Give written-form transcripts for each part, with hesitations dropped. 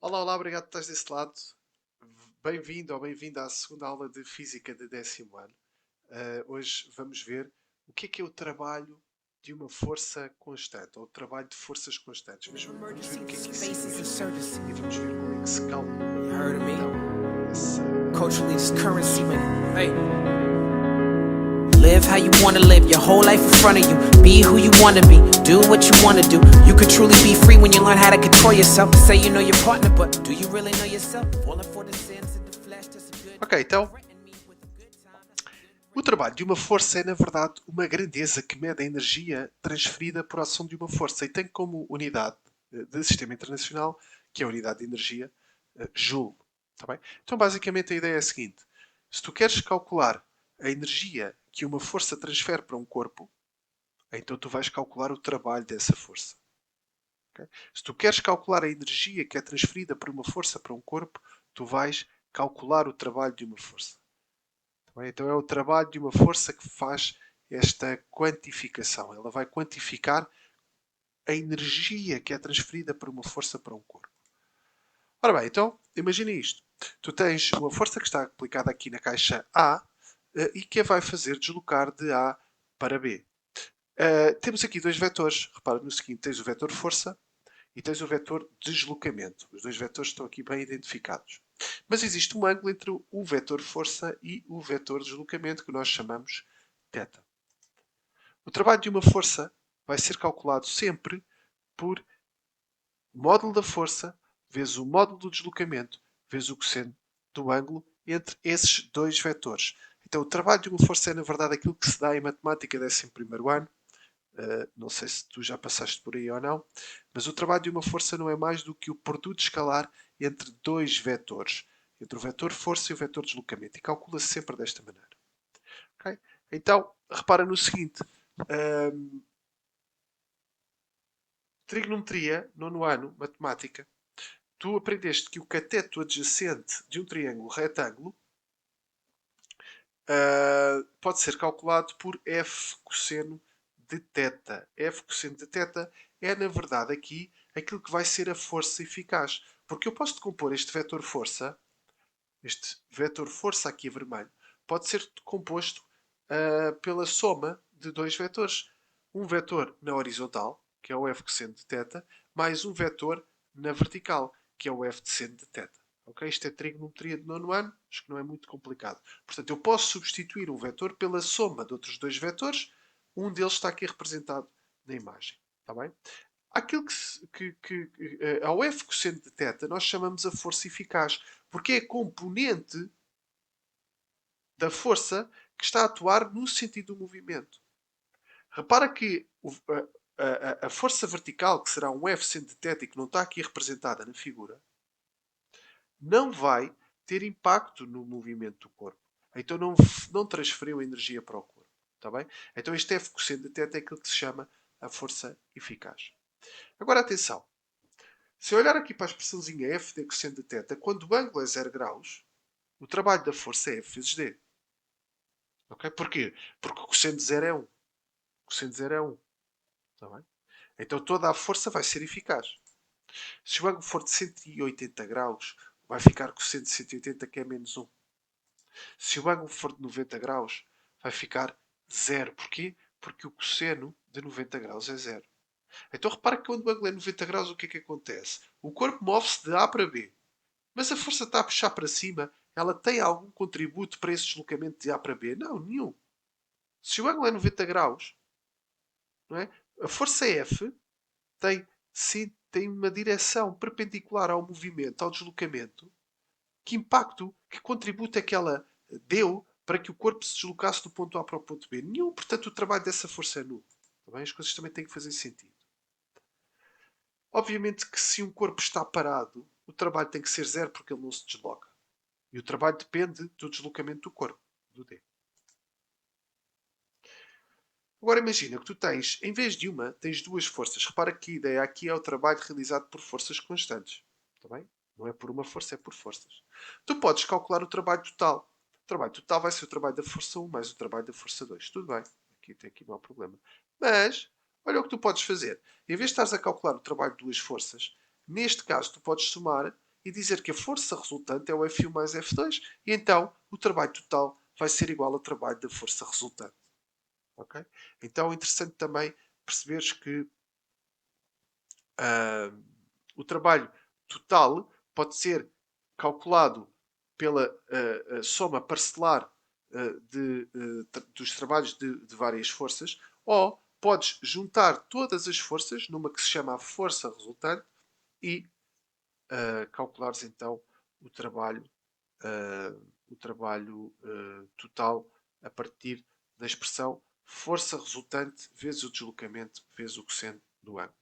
Olá, olá, obrigado por estás desse lado. Bem-vindo ou bem-vinda à segunda aula de Física de 10º ano. Hoje vamos ver o que é o trabalho de uma força constante, ou o trabalho de forças constantes. Mas vamos ver o que é isso significa e vamos ver como é que se calcula então esse... Culturally, this currency, man. Hey. Live how you wanna live, your whole life in front of you. Be who you wanna be, do what you wanna do. You could truly be free when you learn how to control yourself. Say you know your partner, but do you really know yourself? Falling for the sins in the flesh, that's a good. Ok, então, o trabalho de uma força é, na verdade, uma grandeza que mede a energia transferida por ação de uma força e tem como unidade de sistema internacional, que é a unidade de energia, Joule. Tá bem? Então, basicamente, a ideia é a seguinte. Se tu queres calcular a energia que uma força transfere para um corpo, então tu vais calcular o trabalho dessa força. Okay? Se tu queres calcular a energia que é transferida por uma força para um corpo, tu vais calcular o trabalho de uma força. Então é o trabalho de uma força que faz esta quantificação. Ela vai quantificar a energia que é transferida por uma força para um corpo. Ora bem, então imagina isto. Tu tens uma força que está aplicada aqui na caixa A e que a vai fazer deslocar de A para B. Temos aqui dois vetores. Repara no seguinte: tens o vetor força e tens o vetor deslocamento. Os dois vetores estão aqui bem identificados. Mas existe um ângulo entre o vetor força e o vetor deslocamento que nós chamamos θ. O trabalho de uma força vai ser calculado sempre por módulo da força vezes o módulo do deslocamento vezes o cosseno do ângulo entre esses dois vetores. Então o trabalho de uma força é na verdade aquilo que se dá em matemática 11º ano. Não sei se tu já passaste por aí ou não, mas o trabalho de uma força não é mais do que o produto escalar entre dois vetores, entre o vetor força e o vetor deslocamento, e calcula-se sempre desta maneira. Okay? Então, repara no seguinte: trigonometria, nono ano, matemática, tu aprendeste que o cateto adjacente de um triângulo retângulo pode ser calculado por f cosseno de θ. F cosseno de θ é, na verdade, aqui aquilo que vai ser a força eficaz. Porque eu posso decompor este vetor força aqui vermelho, pode ser composto pela soma de dois vetores. Um vetor na horizontal, que é o F cosseno de θ, mais um vetor na vertical, que é o F de seno de θ. Okay? Isto é trigonometria de nono ano, acho que não é muito complicado. Portanto, eu posso substituir um vetor pela soma de outros dois vetores, um deles está aqui representado na imagem. Está bem? Aquilo ao F cosseno de θ nós chamamos a força eficaz, porque é a componente da força que está a atuar no sentido do movimento. Repara que a força vertical, que será um F seno de θ e que não está aqui representada na figura, não vai ter impacto no movimento do corpo. Então não transferiu energia para o corpo. Está bem? Então este F cosseno de θ é aquilo que se chama a força eficaz. Agora atenção. Se eu olhar aqui para a expressãozinha F de cosseno de θ, quando o ângulo é 0 graus, o trabalho da força é F vezes D. Okay? Porquê? Porque o cosseno de 0 é 1. O cosseno de 0 é 1. Está bem? Então toda a força vai ser eficaz. Se o ângulo for de 180 graus, vai ficar cosseno de 180 que é menos 1. Se o ângulo for de 90 graus, vai ficar 0. Porquê? Porque o cosseno de 90 graus é 0. Então repara que quando o ângulo é 90 graus, o que é que acontece? O corpo move-se de A para B. Mas a força está a puxar para cima. Ela tem algum contributo para esse deslocamento de A para B? Não, nenhum. Se o ângulo é 90 graus, não é? A força F tem, tem uma direção perpendicular ao movimento, ao deslocamento. Que impacto, que contributo é que ela deu para que o corpo se deslocasse do ponto A para o ponto B? Nenhum. Portanto, o trabalho dessa força é nulo. As coisas também têm que fazer sentido. Obviamente que se um corpo está parado, o trabalho tem que ser zero porque ele não se desloca. E o trabalho depende do deslocamento do corpo, do D. Agora imagina que tu tens, em vez de uma, tens duas forças. Repara que a ideia aqui é o trabalho realizado por forças constantes. Está bem? Não é por uma força, é por forças. Tu podes calcular o trabalho total. O trabalho total vai ser o trabalho da força 1 mais o trabalho da força 2. Tudo bem. Aqui não há problema. Mas, olha o que tu podes fazer. Em vez de estares a calcular o trabalho de duas forças, neste caso tu podes somar e dizer que a força resultante é o F1 mais F2. E então o trabalho total vai ser igual ao trabalho da força resultante. Okay? Então é interessante também perceberes que o trabalho total pode ser calculado pela soma parcelar dos trabalhos de várias forças, ou podes juntar todas as forças numa que se chama a força resultante e calculares então o trabalho, total a partir da expressão força resultante vezes o deslocamento vezes o cosseno do ângulo.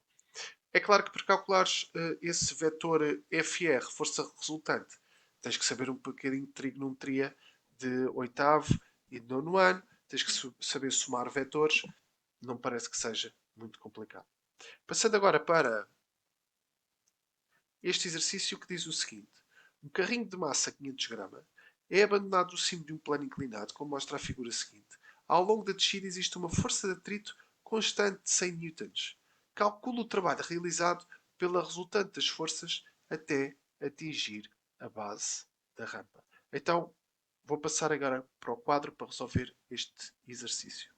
É claro que para calculares esse vetor FR, força resultante, tens que saber um bocadinho de trigonometria de oitavo e de nono ano, tens que saber somar vetores, não parece que seja muito complicado. Passando agora para este exercício que diz o seguinte: um carrinho de massa 500 gramas é abandonado no cimo de um plano inclinado, como mostra a figura seguinte. Ao longo da descida existe uma força de atrito constante de 100 newtons. Calcula o trabalho realizado pela resultante das forças até atingir a base da rampa. Então, vou passar agora para o quadro para resolver este exercício.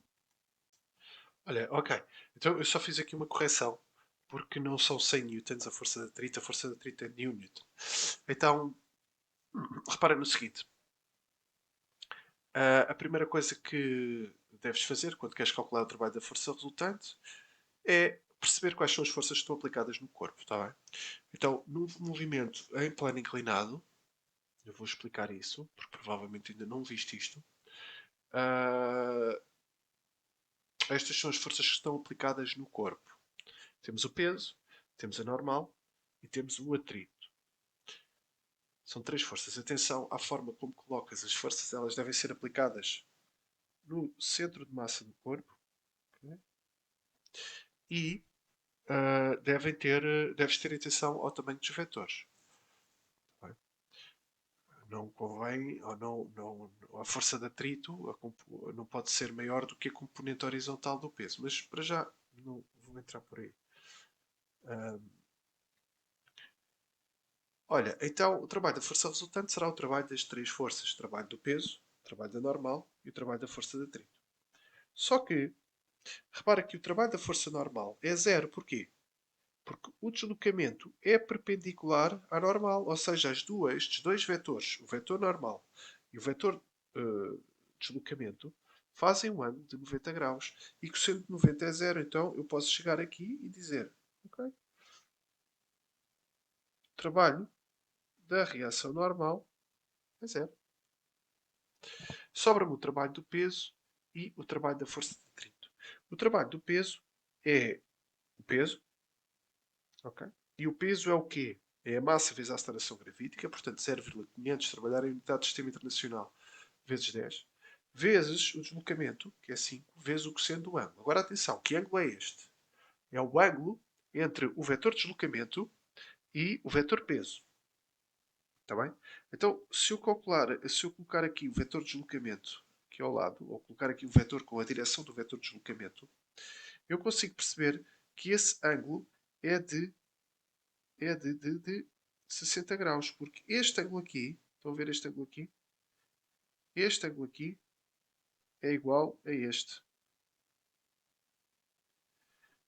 Olha, ok. Então eu só fiz aqui uma correção, porque não são 100 newtons a força de atrito é Newton. Então, repara no seguinte. A primeira coisa que deves fazer quando queres calcular o trabalho da força resultante é perceber quais são as forças que estão aplicadas no corpo, está bem? Então, no movimento em plano inclinado, eu vou explicar isso, porque provavelmente ainda não viste isto. Estas são as forças que estão aplicadas no corpo. Temos o peso, temos a normal e temos o atrito. São três forças. Atenção à forma como colocas as forças. Elas devem ser aplicadas no centro de massa do corpo. Okay? E deves ter atenção ao tamanho dos vetores. Okay? Não convém, ou a força de atrito não pode ser maior do que a componente horizontal do peso. Mas para já não vou entrar por aí. Olha, então o trabalho da força resultante será o trabalho das três forças: o trabalho do peso, o trabalho da normal e o trabalho da força de atrito. Só que, repara que o trabalho da força normal é zero. Porquê? Porque o deslocamento é perpendicular à normal, ou seja, estes dois vetores, o vetor normal e o vetor deslocamento, fazem um ângulo de 90 graus. E que sendo 90 é zero, então eu posso chegar aqui e dizer, ok, o trabalho da reação normal é zero. Sobra-me o trabalho do peso e o trabalho da força de atrito. O trabalho do peso é o peso, ok? E o peso é o quê? É a massa vezes a aceleração gravítica, portanto 0,500 trabalhar em unidade de sistema internacional vezes 10, vezes o deslocamento, que é 5, vezes o cosseno do ângulo. Agora atenção, que ângulo é este? É o ângulo entre o vetor deslocamento e o vetor peso. Está bem? Então, se eu colocar aqui o vetor deslocamento aqui ao lado, ou colocar aqui o vetor com a direção do vetor deslocamento, eu consigo perceber que esse ângulo é de 60 graus. Porque este ângulo aqui, estão a ver este ângulo aqui? Este ângulo aqui é igual a este.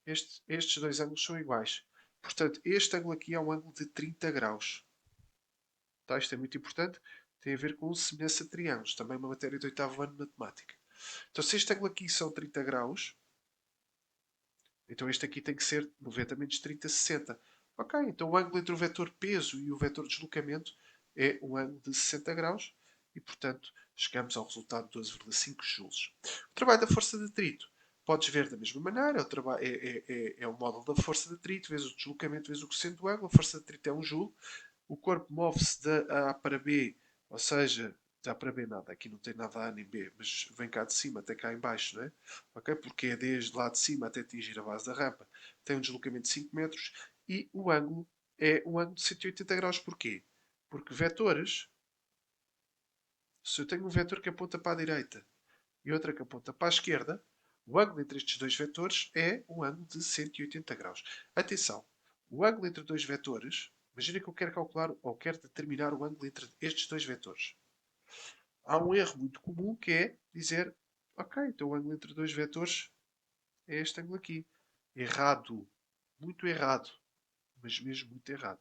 Estes dois ângulos são iguais. Portanto, este ângulo aqui é um ângulo de 30 graus. Tá? Isto é muito importante. Tem a ver com semelhança de triângulos. Também uma matéria de oitavo ano de matemática. Então, se este ângulo aqui são 30 graus, então este aqui tem que ser 90 menos 30, 60. Ok, então o ângulo entre o vetor peso e o vetor deslocamento é um ângulo de 60 graus e, portanto, chegamos ao resultado de 12,5 joules. O trabalho da força de atrito podes ver da mesma maneira. É o módulo da força de atrito vezes o deslocamento vezes o cosseno do ângulo. A força de atrito é 1 joule. O corpo move-se da A para B, ou seja, de A para B nada, aqui não tem nada A nem B, mas vem cá de cima até cá em baixo, não é? Okay? Porque é desde lá de cima até atingir a base da rampa. Tem um deslocamento de 5 metros e o ângulo é um ângulo de 180 graus. Porquê? Porque vetores, se eu tenho um vetor que aponta para a direita e outro que aponta para a esquerda, o ângulo entre estes dois vetores é um ângulo de 180 graus. Atenção, o ângulo entre dois vetores Imagina que eu quero calcular ou quero determinar o ângulo entre estes dois vetores. Há um erro muito comum que é dizer, ok, então o ângulo entre dois vetores é este ângulo aqui. Errado. Muito errado. Mas mesmo muito errado.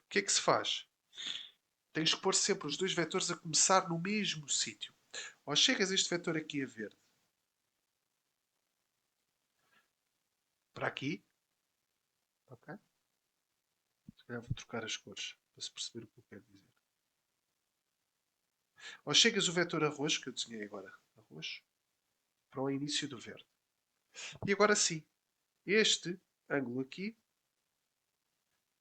O que é que se faz? Tens que pôr sempre os dois vetores a começar no mesmo sítio. Ou chegas a este vetor aqui a verde, para aqui, ok? Se calhar vou trocar as cores para se perceber o que eu quero dizer. Ou chegas o vetor arroz, que eu desenhei agora, arroz, para o início do verde. E agora sim, este ângulo aqui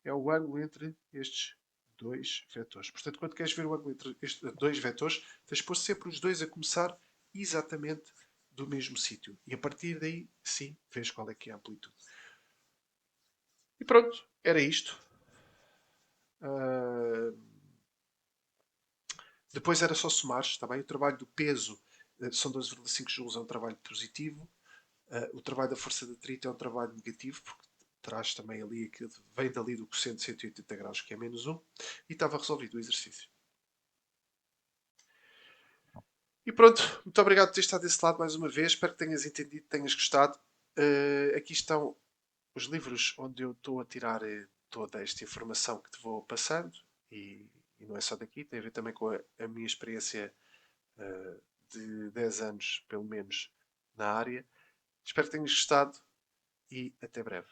é o ângulo entre estes dois vetores. Portanto, quando queres ver o ângulo entre estes dois vetores, tens de pôr sempre os dois a começar exatamente do mesmo sítio. E a partir daí, sim, vês qual é que é a amplitude. E pronto, era isto. Depois era só somar, está bem? O trabalho do peso são 12,5 joules, é um trabalho positivo. O trabalho da força de atrito é um trabalho negativo, porque traz também ali, vem dali do cosseno de 180 graus, que é menos 1. E estava resolvido o exercício. E pronto, muito obrigado por ter estado desse lado mais uma vez. Espero que tenhas entendido, tenhas gostado. Aqui estão os livros onde eu estou a tirar toda esta informação que te vou passando. E não é só daqui, tem a ver também com a minha experiência de 10 anos, pelo menos, na área. Espero que tenhas gostado e até breve.